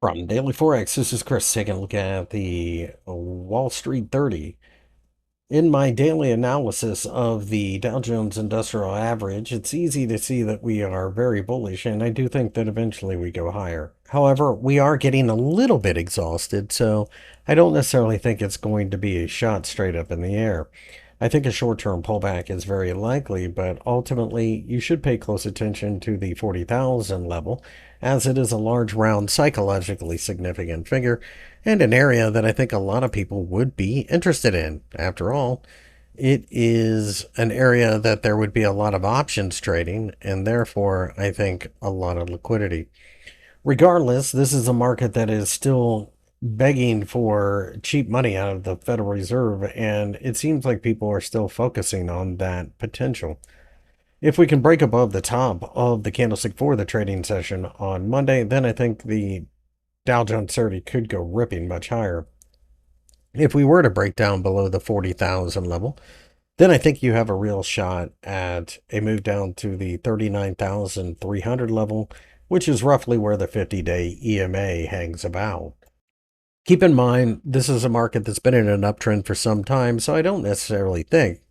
From Daily Forex, this is Chris taking a look at the Wall Street 30. In my daily analysis of the Dow Jones Industrial Average, it's easy to see that we are very bullish, and I do think that eventually we go higher. However, we are getting a little bit exhausted, so I don't necessarily think it's going to be a shot straight up in the air. I think a short-term pullback is very likely, but ultimately you should pay close attention to the 40,000 level, as it is a large, round, psychologically significant figure, and an area that I think a lot of people would be interested in. After all, it is an area that there would be a lot of options trading, and therefore I think a lot of liquidity. Regardless, this is a market that is still begging for cheap money out of the Federal Reserve, and it seems like people are still focusing on that potential. If we can break above the top of the candlestick for the trading session on Monday, then I think the Dow Jones 30 could go ripping much higher. If we were to break down below the 40,000 level, then I think you have a real shot at a move down to the 39,300 level, which is roughly where the 50-day EMA hangs about. Keep in mind, this is a market that's been in an uptrend for some time, so I don't necessarily think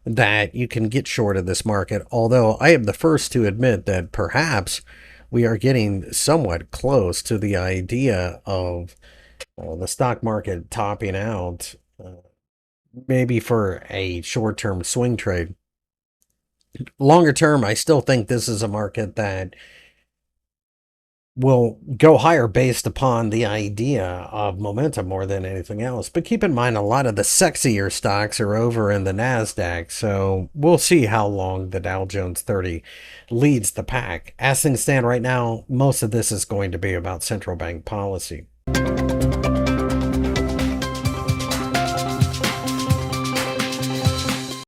that you can get short of this market, although I am the first to admit that perhaps we are getting somewhat close to the idea of the stock market topping out, maybe for a short-term swing trade. Longer term, I still think this is a market that will go higher based upon the idea of momentum more than anything else. But keep in mind, a lot of the sexier stocks are over in the NASDAQ, so we'll see how long the Dow Jones 30 leads the pack. As things stand right now, most of this is going to be about central bank policy.